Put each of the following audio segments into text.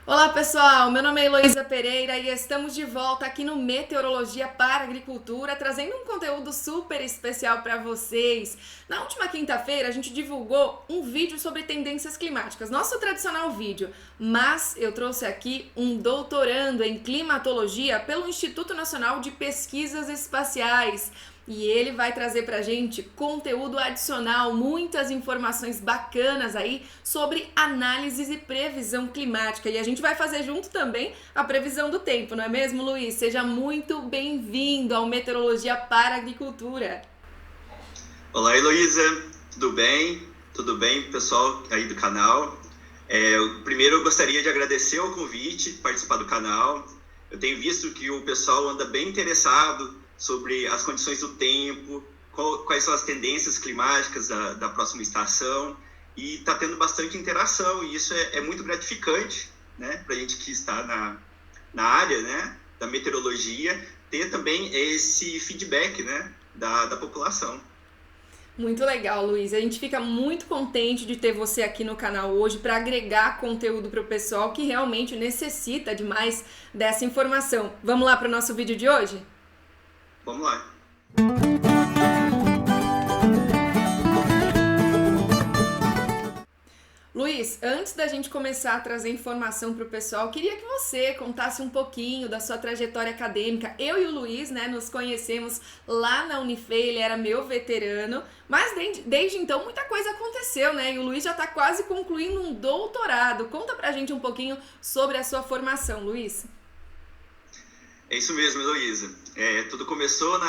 Olá pessoal, meu nome é Heloísa Pereira e estamos de volta aqui no Meteorologia para Agricultura, trazendo um conteúdo super especial para vocês. Na última quinta-feira a gente divulgou um vídeo sobre tendências climáticas, nosso tradicional vídeo, mas eu trouxe aqui um doutorando em climatologia pelo Instituto Nacional de Pesquisas Espaciais. E ele vai trazer pra gente conteúdo adicional, muitas informações bacanas aí sobre análises e previsão climática. E a gente vai fazer junto também a previsão do tempo, não é mesmo, Luiz? Seja muito bem-vindo ao Meteorologia para a Agricultura. Olá, Heloísa, tudo bem? Tudo bem, pessoal aí do canal? Primeiro, eu gostaria de agradecer o convite, participar do canal. Eu tenho visto que o pessoal anda bem interessado sobre as condições do tempo, quais são as tendências climáticas da próxima estação, e está tendo bastante interação, e isso é muito gratificante, né, para a gente que está na área, né, da meteorologia, ter também esse feedback, né, da população. Muito legal, Luiz. A gente fica muito contente de ter você aqui no canal hoje para agregar conteúdo para o pessoal que realmente necessita demais dessa informação. Vamos lá para o nosso vídeo de hoje? Vamos lá. Luiz, antes da gente começar a trazer informação para o pessoal, queria que você contasse um pouquinho da sua trajetória acadêmica. Eu e o Luiz, né, nos conhecemos lá na Unifei, ele era meu veterano, mas desde então muita coisa aconteceu, né? E o Luiz já está quase concluindo um doutorado. Conta pra gente um pouquinho sobre a sua formação, Luiz. É isso mesmo, Heloísa. Tudo começou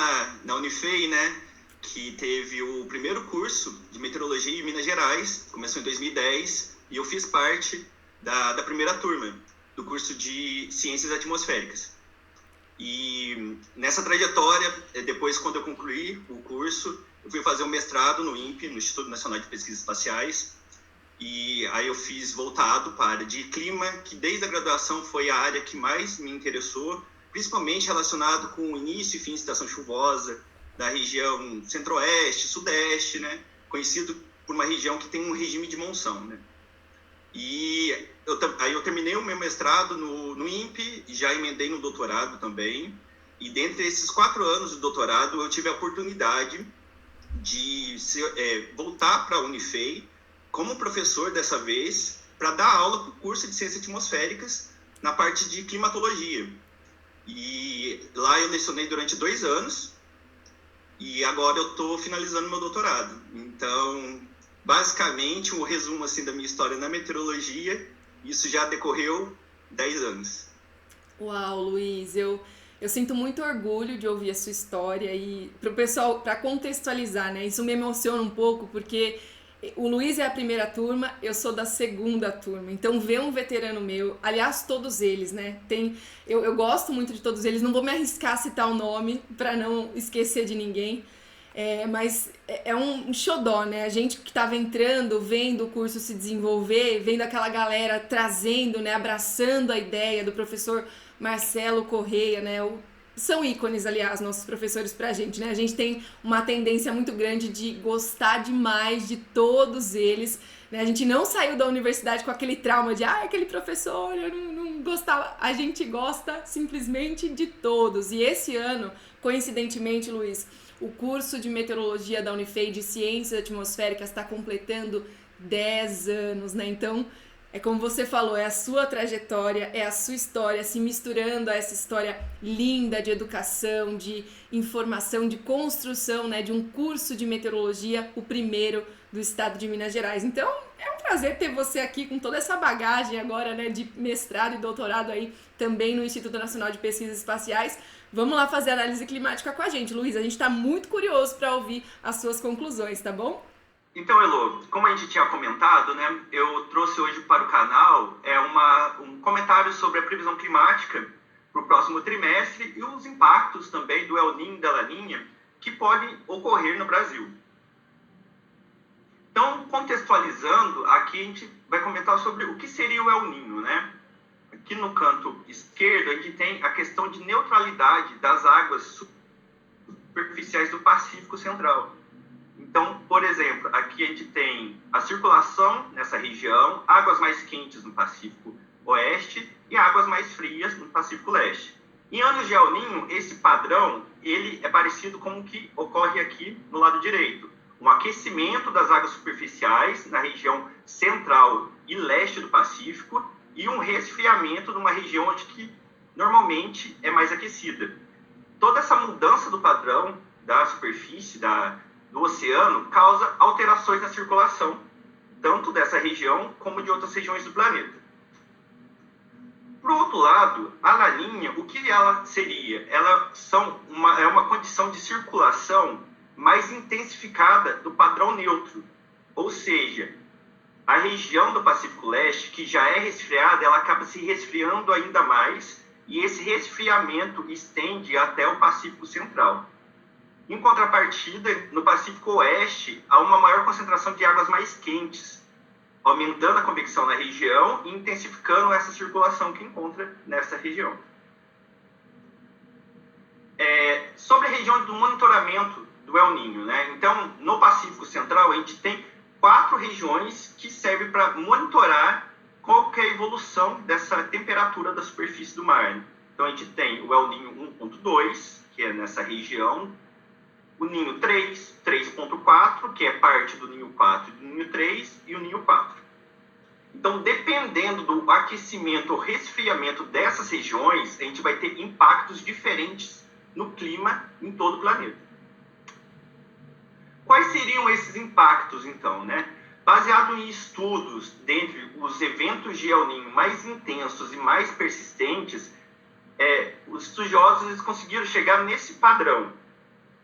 na Unifei, né? Que teve o primeiro curso de meteorologia em Minas Gerais, começou em 2010, e eu fiz parte da primeira turma do curso de Ciências Atmosféricas. E nessa trajetória, depois, quando eu concluí o curso, eu fui fazer um mestrado no INPE, no Instituto Nacional de Pesquisas Espaciais, e aí eu fiz voltado para a área de clima, que desde a graduação foi a área que mais me interessou, principalmente relacionado com o início e fim de estação chuvosa, da região centro-oeste, sudeste, né? Conhecido por uma região que tem um regime de monção, né? E aí eu terminei o meu mestrado no INPE, já emendei no doutorado também, e dentre esses 4 anos do doutorado eu tive a oportunidade de voltar para a Unifei como professor dessa vez, para dar aula para o curso de Ciências Atmosféricas na parte de climatologia. E lá eu lecionei durante 2 anos, e agora eu estou finalizando meu doutorado. Então, basicamente, um resumo assim, da minha história na meteorologia, isso já decorreu 10 anos. Uau, Luiz, eu sinto muito orgulho de ouvir a sua história e para o pessoal, para contextualizar, né? Isso me emociona um pouco porque o Luiz é a primeira turma, eu sou da segunda turma. Então, ver um veterano meu, aliás, todos eles, né? Eu gosto muito de todos eles, não vou me arriscar a citar o nome para não esquecer de ninguém. Mas é um xodó, né? A gente que estava entrando, vendo o curso se desenvolver, vendo aquela galera trazendo, né? Abraçando a ideia do professor Marcelo Correia, né? São ícones, aliás, nossos professores pra gente, né? A gente tem uma tendência muito grande de gostar demais de todos eles, né? A gente não saiu da universidade com aquele trauma de aquele professor, eu não gostava. A gente gosta simplesmente de todos. E esse ano, coincidentemente, Luiz, o curso de meteorologia da Unifei de Ciências Atmosféricas está completando 10 anos, né? Então, é como você falou, é a sua trajetória, é a sua história se misturando a essa história linda de educação, de informação, de construção, né, de um curso de meteorologia, o primeiro do estado de Minas Gerais. Então, é um prazer ter você aqui com toda essa bagagem agora, né, de mestrado e doutorado aí também no Instituto Nacional de Pesquisas Espaciais. Vamos lá fazer análise climática com a gente, Luiz. A gente está muito curioso para ouvir as suas conclusões, tá bom? Então, Elo, como a gente tinha comentado, né, eu trouxe hoje para o canal um comentário sobre a previsão climática para o próximo trimestre e os impactos também do El Niño e da Laninha que podem ocorrer no Brasil. Então, contextualizando, aqui a gente vai comentar sobre o que seria o El Niño, né? Aqui no canto esquerdo, a gente tem a questão de neutralidade das águas superficiais do Pacífico Central. Então, por exemplo, aqui a gente tem a circulação nessa região, águas mais quentes no Pacífico Oeste e águas mais frias no Pacífico Leste. Em anos de El Niño, esse padrão ele é parecido com o que ocorre aqui no lado direito. Um aquecimento das águas superficiais na região central e leste do Pacífico e um resfriamento numa região onde que normalmente é mais aquecida. Toda essa mudança do padrão da superfície do oceano causa alterações na circulação, tanto dessa região como de outras regiões do planeta. Por outro lado, a laninha, o que ela seria? Ela é uma condição de circulação mais intensificada do padrão neutro. Ou seja, a região do Pacífico Leste, que já é resfriada, ela acaba se resfriando ainda mais, e esse resfriamento estende até o Pacífico Central. Em contrapartida, no Pacífico Oeste, há uma maior concentração de águas mais quentes, aumentando a convecção na região e intensificando essa circulação que encontra nessa região. Sobre a região do monitoramento do El Niño, né? Então, no Pacífico Central, a gente tem 4 regiões que servem para monitorar qual que é a evolução dessa temperatura da superfície do mar. Então, a gente tem o El Niño 1.2, que é nessa região, o Ninho 3, 3.4, que é parte do Ninho 4 e do Ninho 3, e o Ninho 4. Então, dependendo do aquecimento ou resfriamento dessas regiões, a gente vai ter impactos diferentes no clima em todo o planeta. Quais seriam esses impactos, então, né? Baseado em estudos dentre os eventos de El Niño mais intensos e mais persistentes, os estudiosos eles conseguiram chegar nesse padrão.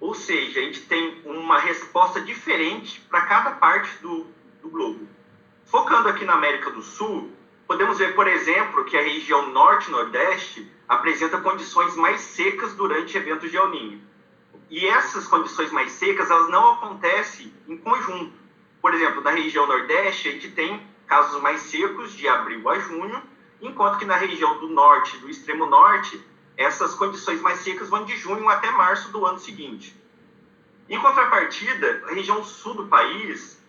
Ou seja, a gente tem uma resposta diferente para cada parte do globo. Focando aqui na América do Sul, podemos ver, por exemplo, que a região norte e nordeste apresenta condições mais secas durante eventos de El Niño. E essas condições mais secas, elas não acontecem em conjunto. Por exemplo, na região nordeste, a gente tem casos mais secos de abril a junho, enquanto que na região do norte, do extremo norte, essas condições mais secas vão de junho até março do ano seguinte. Em contrapartida, a região sul do país,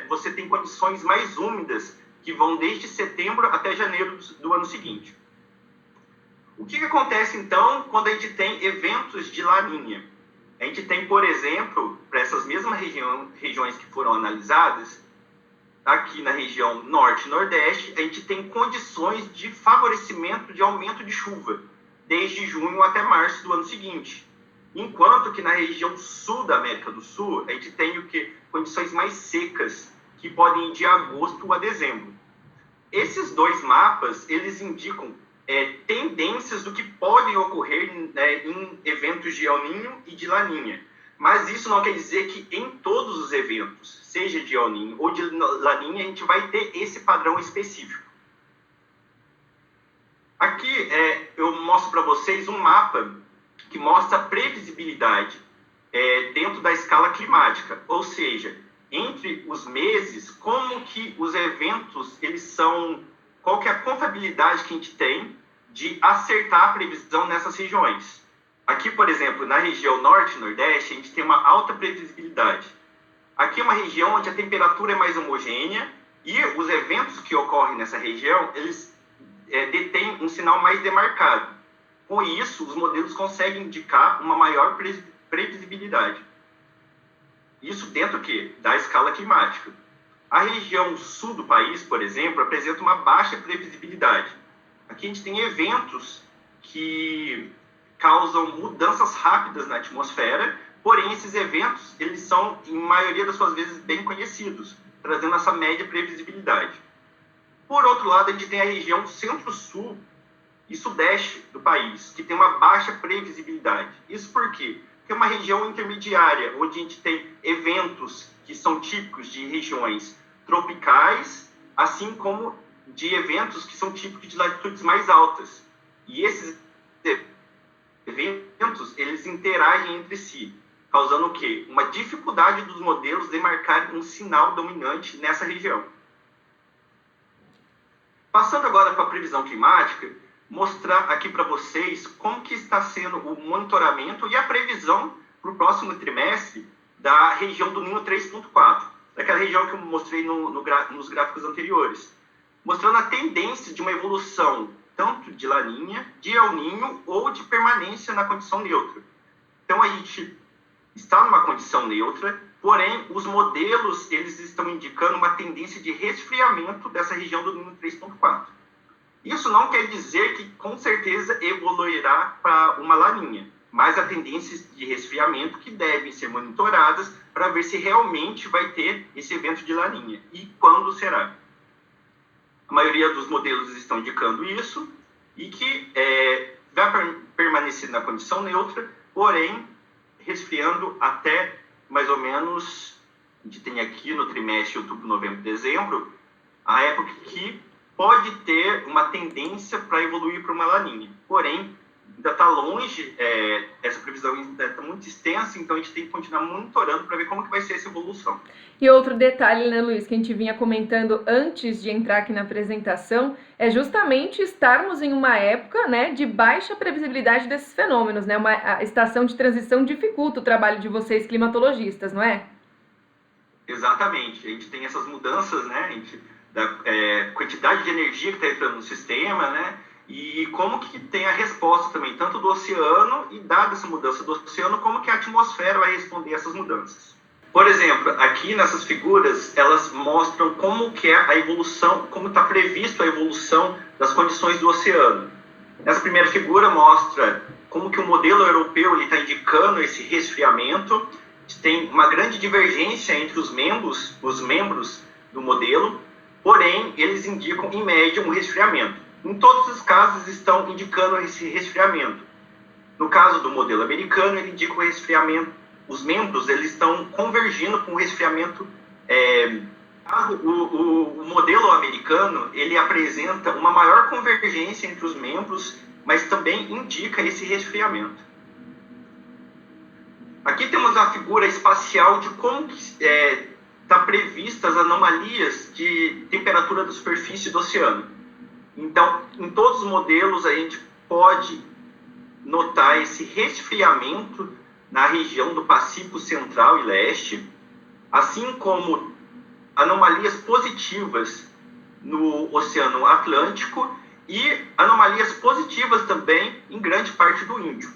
você tem condições mais úmidas, que vão desde setembro até janeiro do ano seguinte. O que acontece, então, quando a gente tem eventos de laninha? A gente tem, por exemplo, para essas mesmas regiões que foram analisadas, aqui na região norte e nordeste, a gente tem condições de favorecimento de aumento de chuva, desde junho até março do ano seguinte. Enquanto que na região sul da América do Sul, a gente tem condições mais secas, que podem ir de agosto a dezembro. Esses dois mapas, eles indicam tendências do que podem ocorrer em eventos de El Niño e de Laninha. Mas isso não quer dizer que em todos os eventos, seja de El Niño ou de Laninha, a gente vai ter esse padrão específico. Aqui eu mostro para vocês um mapa que mostra a previsibilidade dentro da escala climática, ou seja, entre os meses, como que os eventos, qual que é a confiabilidade que a gente tem de acertar a previsão nessas regiões. Aqui, por exemplo, na região norte e nordeste, a gente tem uma alta previsibilidade. Aqui é uma região onde a temperatura é mais homogênea e os eventos que ocorrem nessa região, eles detêm um sinal mais demarcado. Com isso, os modelos conseguem indicar uma maior previsibilidade. Isso dentro da escala climática. A região sul do país, por exemplo, apresenta uma baixa previsibilidade. Aqui a gente tem eventos que causam mudanças rápidas na atmosfera, porém esses eventos eles são, em maioria das suas vezes, bem conhecidos, trazendo essa média previsibilidade. Por outro lado, a gente tem a região centro-sul e sudeste do país, que tem uma baixa previsibilidade. Isso por quê? Porque é uma região intermediária, onde a gente tem eventos que são típicos de regiões tropicais, assim como de eventos que são típicos de latitudes mais altas. E esses eventos, eles interagem entre si, causando o quê? Uma dificuldade dos modelos de marcar um sinal dominante nessa região. Passando agora para a previsão climática, mostrar aqui para vocês como que está sendo o monitoramento e a previsão para o próximo trimestre da região do Ninho 3.4, daquela região que eu mostrei nos gráficos anteriores, mostrando a tendência de uma evolução tanto de Laninha, de El Ninho ou de permanência na condição neutra. Então, a gente está numa condição neutra, porém, os modelos eles estão indicando uma tendência de resfriamento dessa região do Ninho 3.4. Isso não quer dizer que, com certeza, evoluirá para uma Laninha, mas há tendências de resfriamento que devem ser monitoradas para ver se realmente vai ter esse evento de Laninha e quando será. A maioria dos modelos estão indicando isso e que vai permanecer na condição neutra, porém, resfriando até mais ou menos, a gente tem aqui no trimestre outubro, novembro, dezembro, a época que pode ter uma tendência para evoluir para uma Laninha. Porém, ainda está longe, essa previsão ainda está muito extensa, então a gente tem que continuar monitorando para ver como que vai ser essa evolução. E outro detalhe, né, Luiz, que a gente vinha comentando antes de entrar aqui na apresentação, é justamente estarmos em uma época, né, de baixa previsibilidade desses fenômenos, né? A estação de transição dificulta o trabalho de vocês climatologistas, não é? Exatamente. A gente tem essas mudanças, né, da quantidade de energia que está entrando no sistema, né, e como que tem a resposta também, tanto do oceano, e dada essa mudança do oceano, como que a atmosfera vai responder a essas mudanças. Por exemplo, aqui nessas figuras, elas mostram como que é a evolução, como está previsto a evolução das condições do oceano. Essa primeira figura mostra como que o modelo europeu está indicando esse resfriamento. Tem uma grande divergência entre os membros do modelo, porém, eles indicam, em média, um resfriamento. Em todos os casos, estão indicando esse resfriamento. No caso do modelo americano, ele indica o resfriamento. Os membros eles estão convergindo com o resfriamento. O modelo americano ele apresenta uma maior convergência entre os membros, mas também indica esse resfriamento. Aqui temos a figura espacial de como está previstas as anomalias de temperatura da superfície do oceano. Então, em todos os modelos, a gente pode notar esse resfriamento na região do Pacífico Central e Leste, assim como anomalias positivas no Oceano Atlântico e anomalias positivas também em grande parte do Índico.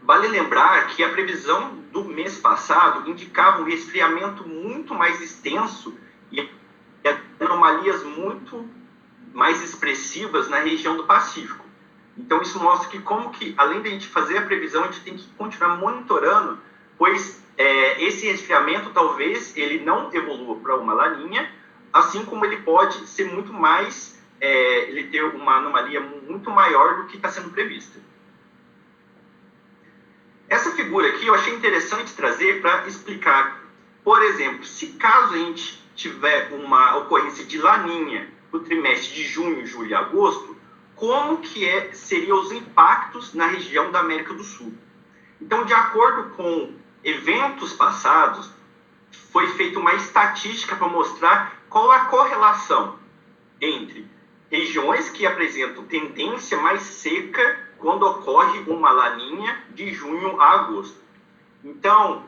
Vale lembrar que a previsão do mês passado indicava um resfriamento muito mais extenso e anomalias muito mais expressivas na região do Pacífico. Então, isso mostra que além de a gente fazer a previsão, a gente tem que continuar monitorando, pois esse resfriamento, talvez, ele não evolua para uma Laninha, assim como ele pode ser muito mais, ele ter uma anomalia muito maior do que está sendo prevista. Essa figura aqui eu achei interessante trazer para explicar, por exemplo, se caso a gente tiver uma ocorrência de Laninha no trimestre de junho, julho e agosto, como que seriam os impactos na região da América do Sul. Então, de acordo com eventos passados, foi feita uma estatística para mostrar qual a correlação entre regiões que apresentam tendência mais seca quando ocorre uma Laninha de junho a agosto. Então,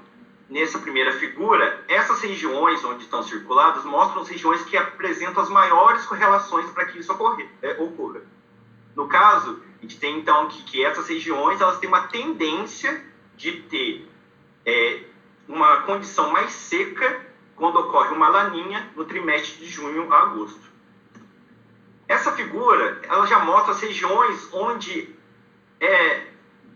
nessa primeira figura, essas regiões onde estão circuladas mostram as regiões que apresentam as maiores correlações para que isso ocorra. No caso, a gente tem então que essas regiões elas têm uma tendência de ter uma condição mais seca quando ocorre uma Laninha no trimestre de junho a agosto. Essa figura ela já mostra as regiões onde,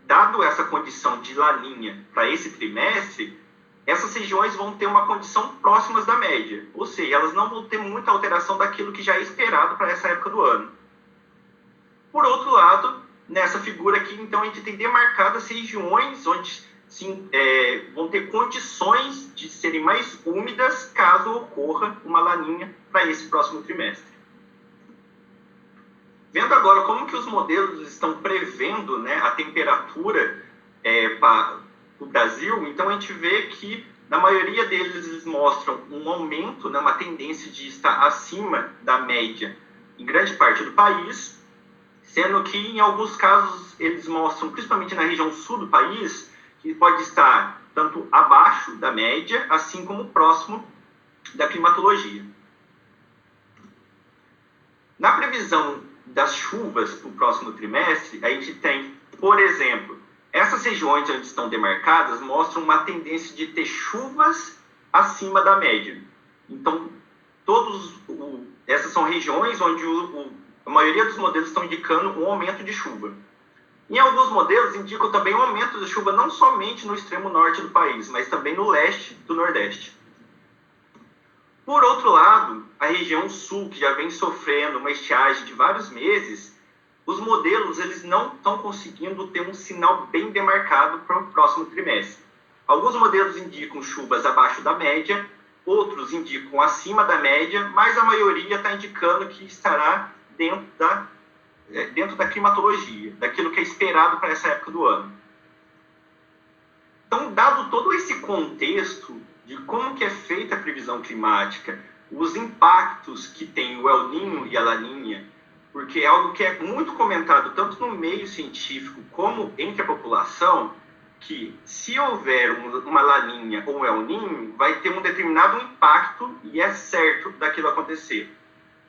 dado essa condição de Laninha para esse trimestre, essas regiões vão ter uma condição próximas da média, ou seja, elas não vão ter muita alteração daquilo que já é esperado para essa época do ano. Por outro lado, nessa figura aqui, então, a gente tem demarcadas regiões onde vão ter condições de serem mais úmidas caso ocorra uma Laninha para esse próximo trimestre. Vendo agora como que os modelos estão prevendo, né, a temperatura para o Brasil, então a gente vê que na maioria deles eles mostram um aumento, né, uma tendência de estar acima da média em grande parte do país, sendo que em alguns casos eles mostram, principalmente na região sul do país, que pode estar tanto abaixo da média, assim como próximo da climatologia. Na previsão das chuvas para o próximo trimestre, a gente tem, por exemplo, essas regiões onde estão demarcadas mostram uma tendência de ter chuvas acima da média. Então, essas são regiões onde a maioria dos modelos estão indicando um aumento de chuva. Em alguns modelos indicam também um aumento de chuva não somente no extremo norte do país, mas também no leste do nordeste. Por outro lado, a região sul, que já vem sofrendo uma estiagem de vários meses, os modelos eles não estão conseguindo ter um sinal bem demarcado para o próximo trimestre. Alguns modelos indicam chuvas abaixo da média, outros indicam acima da média, mas a maioria está indicando que estará dentro da climatologia, daquilo que é esperado para essa época do ano. Então, dado todo esse contexto de como que é feita a previsão climática, os impactos que tem o El Niño e a Laninha, porque é algo que é muito comentado tanto no meio científico como entre a população, que se houver uma Laninha ou um El Niño, vai ter um determinado impacto e é certo daquilo acontecer.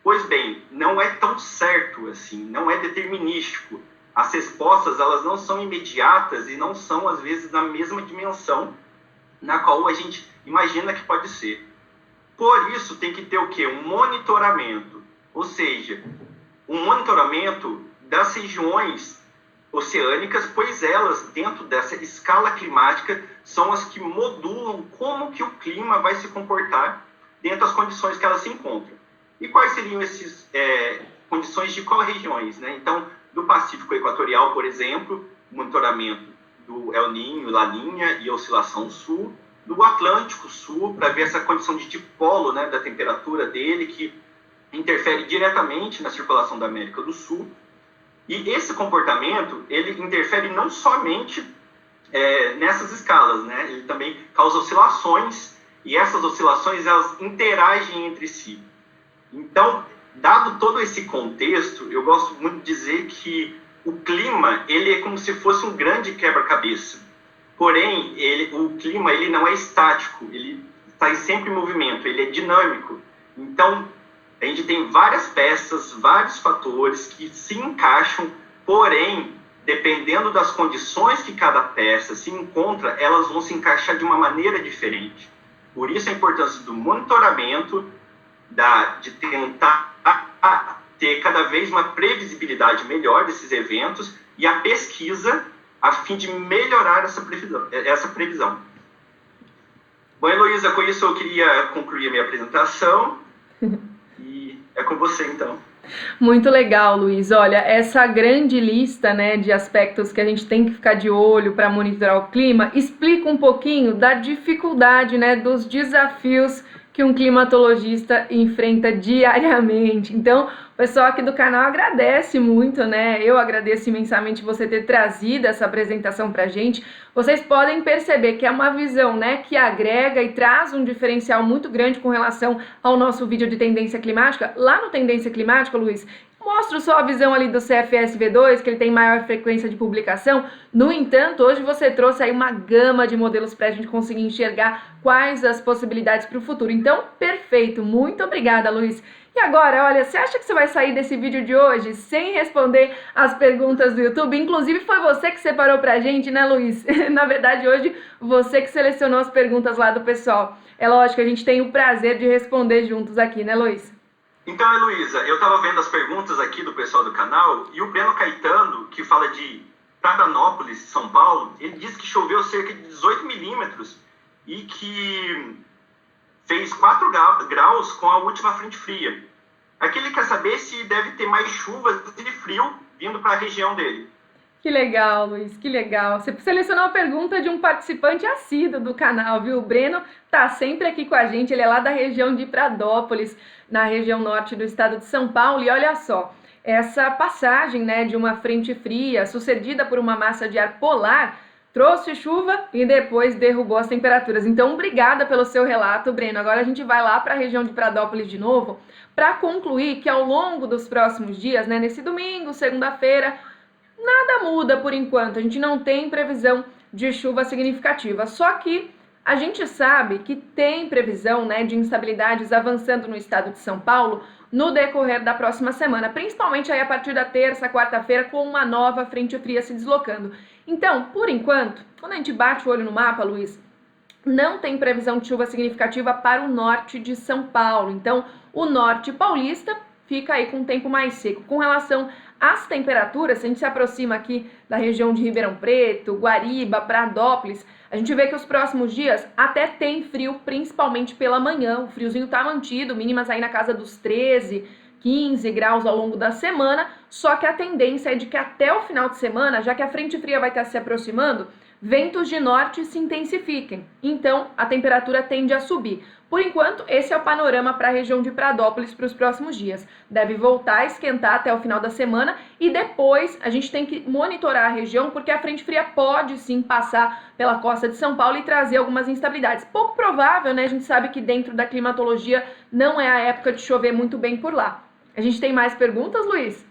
Pois bem, não é tão certo assim, não é determinístico. As respostas elas não são imediatas e não são, às vezes, na mesma dimensão na qual a gente imagina que pode ser. Por isso, tem que ter o quê? Um monitoramento, ou seja, um monitoramento das regiões oceânicas, pois elas, dentro dessa escala climática, são as que modulam como que o clima vai se comportar dentro das condições que elas se encontram. E quais seriam essas condições de qual regiões, né? Então, do Pacífico Equatorial, por exemplo, monitoramento do El Niño, Laninha e oscilação sul, do Atlântico Sul, para ver essa condição de dipolo, né, da temperatura dele, que interfere diretamente na circulação da América do Sul. E esse comportamento, ele interfere não somente nessas escalas, né? Ele também causa oscilações, e essas oscilações, elas interagem entre si. Então, dado todo esse contexto, eu gosto muito de dizer que o clima, ele é como se fosse um grande quebra-cabeça. Porém, o clima ele não é estático, ele está sempre em movimento, ele é dinâmico. Então, a gente tem várias peças, vários fatores que se encaixam, porém, dependendo das condições que cada peça se encontra, elas vão se encaixar de uma maneira diferente. Por isso a importância do monitoramento, de tentar ter cada vez uma previsibilidade melhor desses eventos e a pesquisa a fim de melhorar essa previsão. Bom, Heloísa, com isso eu queria concluir a minha apresentação e é com você, então. Muito legal, Luiz. Olha, essa grande lista, né, de aspectos que a gente tem que ficar de olho para monitorar o clima, explica um pouquinho da dificuldade, né, dos desafios que um climatologista enfrenta diariamente. Então, o pessoal aqui do canal agradece muito, né? Eu agradeço imensamente você ter trazido essa apresentação pra gente. Vocês podem perceber que é uma visão, né, que agrega e traz um diferencial muito grande com relação ao nosso vídeo de tendência climática. Lá no Tendência Climática, Luiz, mostro só a visão ali do CFS-V2, que ele tem maior frequência de publicação. No entanto, hoje você trouxe aí uma gama de modelos para a gente conseguir enxergar quais as possibilidades para o futuro. Então, perfeito. Muito obrigada, Luiz. E agora, olha, você acha que você vai sair desse vídeo de hoje sem responder as perguntas do YouTube? Inclusive, foi você que separou pra gente, né, Luiz? Na verdade, hoje, você que selecionou as perguntas lá do pessoal. É lógico, a gente tem o prazer de responder juntos aqui, né, Luiz? Então, Heloísa, eu estava vendo as perguntas aqui do pessoal do canal e o Breno Caetano, que fala de Tadanópolis, São Paulo, ele disse que choveu cerca de 18 milímetros e que fez 4 graus com a última frente fria. Aqui ele quer saber se deve ter mais chuvas e frio vindo para a região dele. Que legal, Luiz, que legal. Você selecionou a pergunta de um participante assíduo do canal, viu? O Breno tá sempre aqui com a gente, ele é lá da região de Pradópolis, na região norte do estado de São Paulo. E olha só, essa passagem, né, de uma frente fria sucedida por uma massa de ar polar trouxe chuva e depois derrubou as temperaturas. Então, obrigada pelo seu relato, Breno. Agora a gente vai lá para a região de Pradópolis de novo para concluir que ao longo dos próximos dias, né, nesse domingo, segunda-feira, nada muda por enquanto. A gente não tem previsão de chuva significativa. Só que a gente sabe que tem previsão, né, de instabilidades avançando no estado de São Paulo no decorrer da próxima semana, principalmente aí a partir da terça, quarta-feira, com uma nova frente fria se deslocando. Então, por enquanto, quando a gente bate o olho no mapa, Luiz, não tem previsão de chuva significativa para o norte de São Paulo. Então, o norte paulista fica aí com um tempo mais seco. Com relação às temperaturas, se a gente se aproxima aqui da região de Ribeirão Preto, Guariba, Pradópolis, a gente vê que os próximos dias até tem frio, principalmente pela manhã. O friozinho tá mantido, mínimas aí na casa dos 13, 15 graus ao longo da semana, só que a tendência é de que até o final de semana, já que a frente fria vai estar se aproximando, ventos de norte se intensifiquem. Então, a temperatura tende a subir. Por enquanto, esse é o panorama para a região de Pradópolis para os próximos dias. Deve voltar a esquentar até o final da semana e depois a gente tem que monitorar a região porque a frente fria pode sim passar pela costa de São Paulo e trazer algumas instabilidades. Pouco provável, né? A gente sabe que dentro da climatologia não é a época de chover muito bem por lá. A gente tem mais perguntas, Luiz?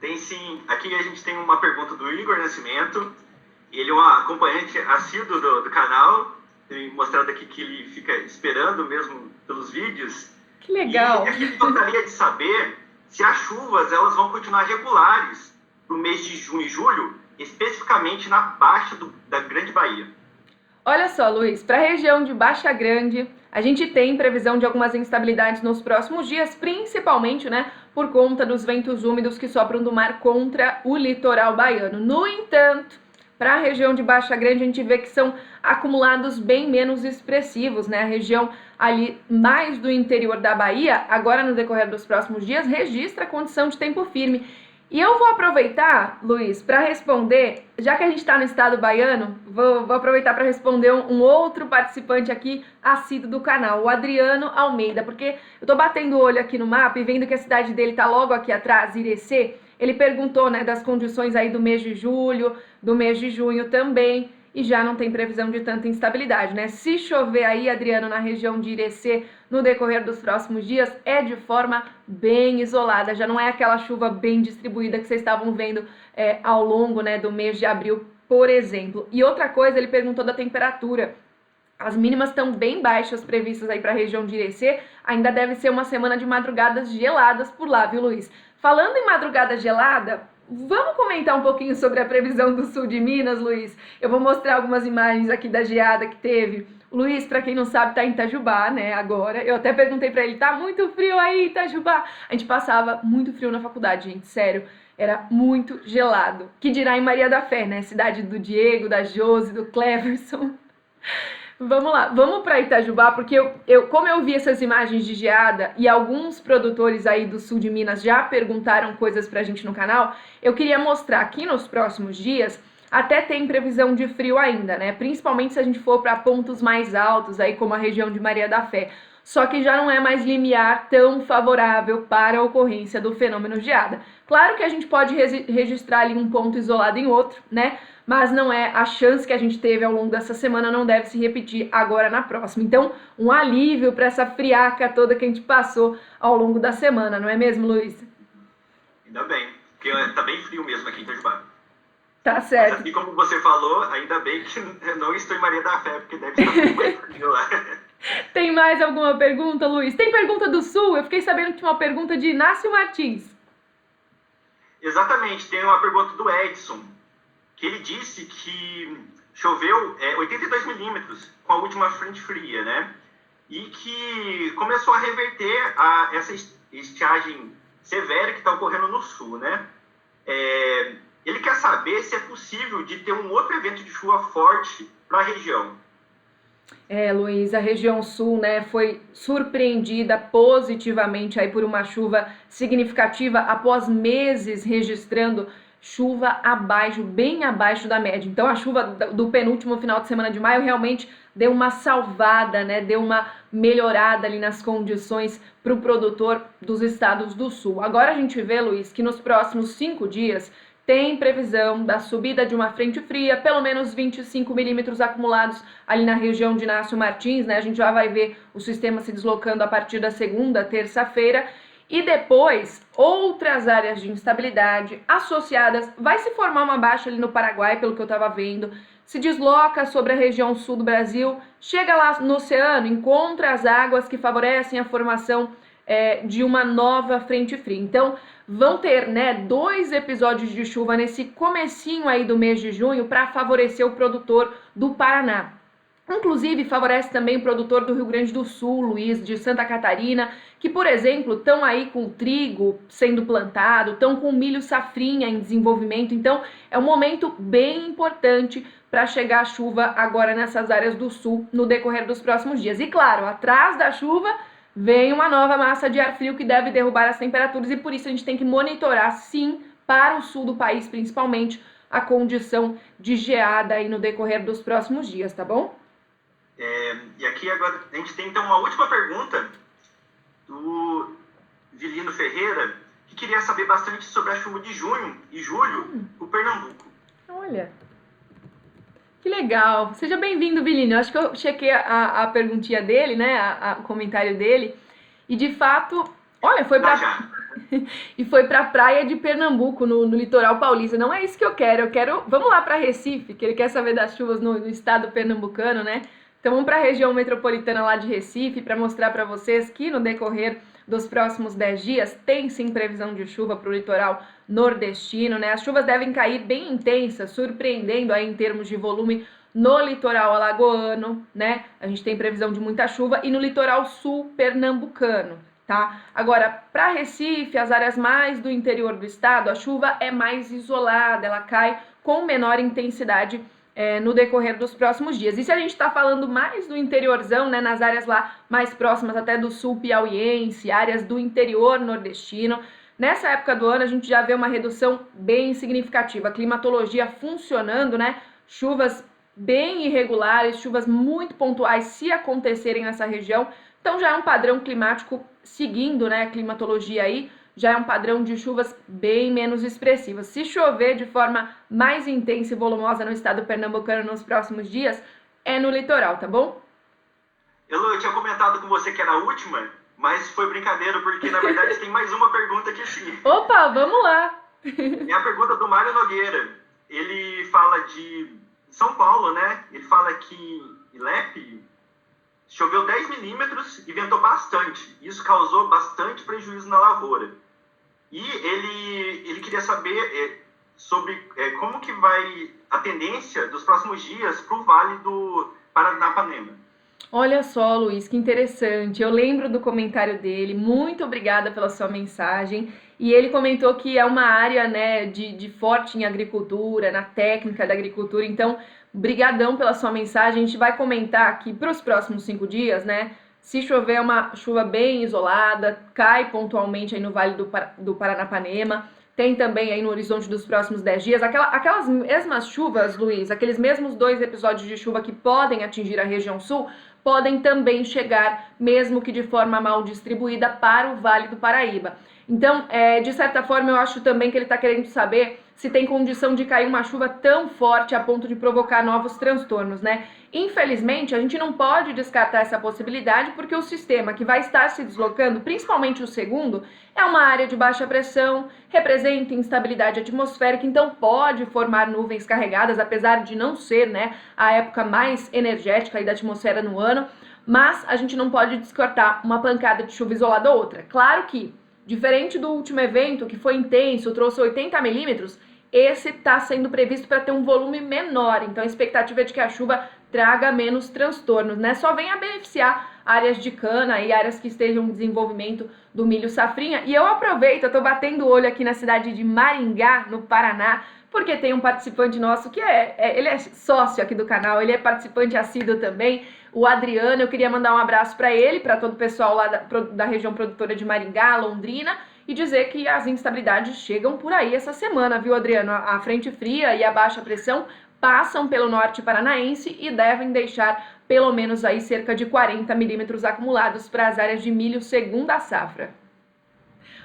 Tem sim. Aqui a gente tem uma pergunta do Igor Nascimento. Ele é um acompanhante assíduo do canal. Tem mostrado aqui que ele fica esperando mesmo pelos vídeos. Que legal! E aqui ele gostaria de saber se as chuvas elas vão continuar regulares no mês de junho e julho, especificamente na Baixa da Grande Bahia. Olha só, Luiz, para a região de Baixa Grande, a gente tem previsão de algumas instabilidades nos próximos dias, principalmente, né, por conta dos ventos úmidos que sopram do mar contra o litoral baiano. No entanto, para a região de Baixa Grande, a gente vê que são acumulados bem menos expressivos, né? A região ali mais do interior da Bahia, agora no decorrer dos próximos dias, registra condição de tempo firme. E eu vou aproveitar, Luiz, para responder, já que a gente está no estado baiano, vou aproveitar para responder um outro participante aqui, assíduo do canal, o Adriano Almeida, porque eu estou batendo o olho aqui no mapa e vendo que a cidade dele está logo aqui atrás, Irecê. Ele perguntou, né, das condições aí do mês de julho, do mês de junho também, e já não tem previsão de tanta instabilidade, né? Se chover aí, Adriano, na região de Irecê, no decorrer dos próximos dias, é de forma bem isolada, já não é aquela chuva bem distribuída que vocês estavam vendo ao longo, né, do mês de abril, por exemplo. E outra coisa, ele perguntou da temperatura. As mínimas estão bem baixas previstas aí para a região de Irecê, ainda deve ser uma semana de madrugadas geladas por lá, viu, Luiz? Falando em madrugada gelada, vamos comentar um pouquinho sobre a previsão do sul de Minas, Luiz? Eu vou mostrar algumas imagens aqui da geada que teve. O Luiz, para quem não sabe, tá em Itajubá, né, agora. Eu até perguntei para ele, tá muito frio aí, Itajubá? A gente passava muito frio na faculdade, gente, sério. Era muito gelado. Que dirá em Maria da Fé, né, cidade do Diego, da Josi, do Cleverson. Vamos lá, vamos para Itajubá, porque como eu vi essas imagens de geada e alguns produtores aí do sul de Minas já perguntaram coisas pra gente no canal, eu queria mostrar aqui nos próximos dias, até tem previsão de frio ainda, né? Principalmente se a gente for para pontos mais altos, aí como a região de Maria da Fé. Só que já não é mais limiar tão favorável para a ocorrência do fenômeno geada. Claro que a gente pode registrar ali um ponto isolado em outro, né? Mas não é a chance que a gente teve ao longo dessa semana, não deve se repetir agora na próxima. Então, um alívio para essa friaca toda que a gente passou ao longo da semana, não é mesmo, Luiz? Ainda bem, porque tá bem frio mesmo aqui em Itajubá. Tá certo. E como você falou, ainda bem que eu não estou em Maria da Fé, porque deve estar muito mais frio lá. Tem mais alguma pergunta, Luiz? Tem pergunta do Sul? Eu fiquei sabendo que tinha uma pergunta de Inácio Martins. Exatamente, tem uma pergunta do Edson, que ele disse que choveu 82 milímetros com a última frente fria, né? E que começou a reverter essa estiagem severa que está ocorrendo no sul, né? Ele quer saber se é possível de ter um outro evento de chuva forte para a região. Luiz, a região sul, né, foi surpreendida positivamente aí por uma chuva significativa após meses registrando chuva bem abaixo da média. Então a chuva do penúltimo final de semana de maio realmente deu uma salvada, né, deu uma melhorada ali nas condições para o produtor dos estados do sul. Agora a gente vê, Luiz, que nos próximos 5 dias tem previsão da subida de uma frente fria, pelo menos 25 milímetros acumulados ali na região de Inácio Martins, né? A gente já vai ver o sistema se deslocando a partir da segunda, terça-feira. E depois, outras áreas de instabilidade associadas. Vai se formar uma baixa ali no Paraguai, pelo que eu estava vendo. se desloca sobre a região sul do Brasil, chega lá no oceano, encontra as águas que favorecem a formação de uma nova frente fria. Então, vão ter, né, 2 episódios de chuva nesse comecinho aí do mês de junho para favorecer o produtor do Paraná. Inclusive, favorece também o produtor do Rio Grande do Sul, Luiz, de Santa Catarina, que, por exemplo, estão aí com trigo sendo plantado, estão com milho safrinha em desenvolvimento. Então, é um momento bem importante para chegar a chuva agora nessas áreas do sul no decorrer dos próximos dias. E, claro, atrás da chuva vem uma nova massa de ar frio que deve derrubar as temperaturas e, por isso, a gente tem que monitorar, sim, para o sul do país, principalmente, a condição de geada aí no decorrer dos próximos dias, tá bom? E aqui agora a gente tem então uma última pergunta do Vilino Ferreira, que queria saber bastante sobre a chuva de junho e julho no Pernambuco. Olha, que legal. Seja bem-vindo, Vilino. Eu acho que eu chequei a perguntinha dele, né, o comentário dele, e de fato, olha, foi para e foi para a praia de Pernambuco, no litoral paulista. Não é isso que eu quero, vamos lá para Recife, que ele quer saber das chuvas no estado pernambucano, né? Então vamos para a região metropolitana lá de Recife para mostrar para vocês que no decorrer dos próximos 10 dias tem sim previsão de chuva para o litoral nordestino, né? As chuvas devem cair bem intensas, surpreendendo aí em termos de volume no litoral alagoano, né? A gente tem previsão de muita chuva e no litoral sul pernambucano, tá? Agora, para Recife, as áreas mais do interior do estado, a chuva é mais isolada, ela cai com menor intensidade no decorrer dos próximos dias. E se a gente está falando mais do interiorzão, né, nas áreas lá mais próximas até do sul piauiense, áreas do interior nordestino, nessa época do ano a gente já vê uma redução bem significativa. A climatologia funcionando, né, chuvas bem irregulares, chuvas muito pontuais se acontecerem nessa região. Então já é um padrão climático seguindo, né, a climatologia aí, já é um padrão de chuvas bem menos expressivas. Se chover de forma mais intensa e volumosa no estado pernambucano nos próximos dias, é no litoral, tá bom? Eu tinha comentado com você que era a última, mas foi brincadeira, porque na verdade tem mais uma pergunta aqui sim. Opa, vamos lá! É a pergunta do Mário Nogueira. Ele fala de São Paulo, né? Ele fala que em Ilepe choveu 10 milímetros e ventou bastante. Isso causou bastante prejuízo na lavoura. E ele queria saber sobre como que vai a tendência dos próximos dias para o Vale do Paranapanema. Olha só, Luiz, que interessante. Eu lembro do comentário dele. Muito obrigada pela sua mensagem. E ele comentou que é uma área, né, de forte em agricultura, na técnica da agricultura. Então, brigadão pela sua mensagem. A gente vai comentar aqui para os próximos 5 dias, né? Se chover é uma chuva bem isolada, cai pontualmente aí no Vale do Paranapanema. Tem também aí no horizonte dos próximos 10 dias aquelas mesmas chuvas, Luiz, aqueles mesmos 2 episódios de chuva que podem atingir a região sul, podem também chegar, mesmo que de forma mal distribuída, para o Vale do Paraíba. Então, de certa forma, eu acho também que ele está querendo saber se tem condição de cair uma chuva tão forte a ponto de provocar novos transtornos, né? Infelizmente, a gente não pode descartar essa possibilidade porque o sistema que vai estar se deslocando, principalmente o segundo, é uma área de baixa pressão, representa instabilidade atmosférica, então pode formar nuvens carregadas, apesar de não ser, né, a época mais energética aí da atmosfera no ano, mas a gente não pode descartar uma pancada de chuva isolada ou outra. Claro que, diferente do último evento, que foi intenso, trouxe 80 milímetros, esse está sendo previsto para ter um volume menor, então a expectativa é de que a chuva traga menos transtornos, né? Só venha beneficiar áreas de cana e áreas que estejam em desenvolvimento do milho safrinha. E eu aproveito, eu tô batendo o olho aqui na cidade de Maringá, no Paraná, porque tem um participante nosso que ele é sócio aqui do canal, ele é participante assíduo também, o Adriano. Eu queria mandar um abraço para ele, para todo o pessoal lá da região produtora de Maringá, Londrina, e dizer que as instabilidades chegam por aí essa semana, viu, Adriano? A frente fria e a baixa pressão passam pelo norte paranaense e devem deixar pelo menos aí cerca de 40 milímetros acumulados para as áreas de milho segunda safra.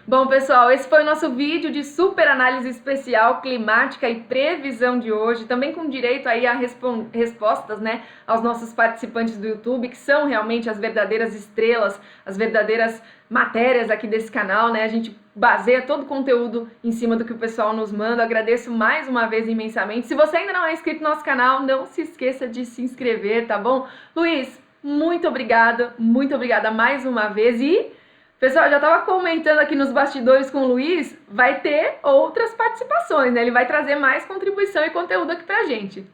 Bom, pessoal, esse foi o nosso vídeo de super análise especial climática e previsão de hoje, também com direito aí a respostas, né, aos nossos participantes do YouTube, que são realmente as verdadeiras estrelas, as verdadeiras matérias aqui desse canal, né? A gente baseia todo o conteúdo em cima do que o pessoal nos manda. Eu agradeço mais uma vez imensamente. Se você ainda não é inscrito no nosso canal, não se esqueça de se inscrever, tá bom? Luiz, muito obrigada mais uma vez. E, pessoal, já estava comentando aqui nos bastidores com o Luiz, vai ter outras participações, né? Ele vai trazer mais contribuição e conteúdo aqui pra gente.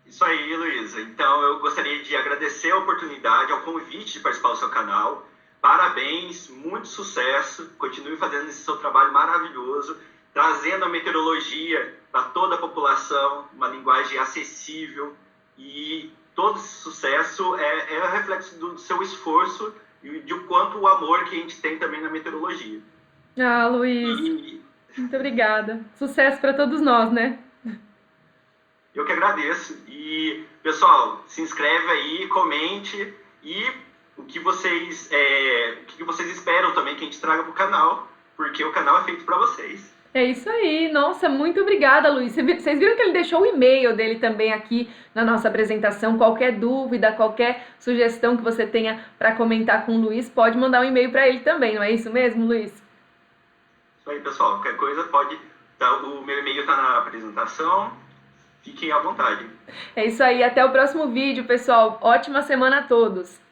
Isso aí, Luísa. Então, eu gostaria de agradecer a oportunidade, ao convite de participar do seu canal. Parabéns, muito sucesso. Continue fazendo esse seu trabalho maravilhoso, trazendo a meteorologia para toda a população, uma linguagem acessível. E todo esse sucesso é reflexo do seu esforço e de quanto o amor que a gente tem também na meteorologia. Ah, Luiz, muito obrigada. Sucesso para todos nós, né? Eu que agradeço. E, pessoal, se inscreve aí, comente e o que vocês esperam também que a gente traga para o canal, porque o canal é feito para vocês. É isso aí. Nossa, muito obrigada, Luiz. Vocês viram que ele deixou o e-mail dele também aqui na nossa apresentação. Qualquer dúvida, qualquer sugestão que você tenha para comentar com o Luiz, pode mandar um e-mail para ele também, não é isso mesmo, Luiz? Isso aí, pessoal. Qualquer coisa pode... O meu e-mail está na apresentação. Fiquem à vontade. É isso aí, até o próximo vídeo, pessoal. Ótima semana a todos!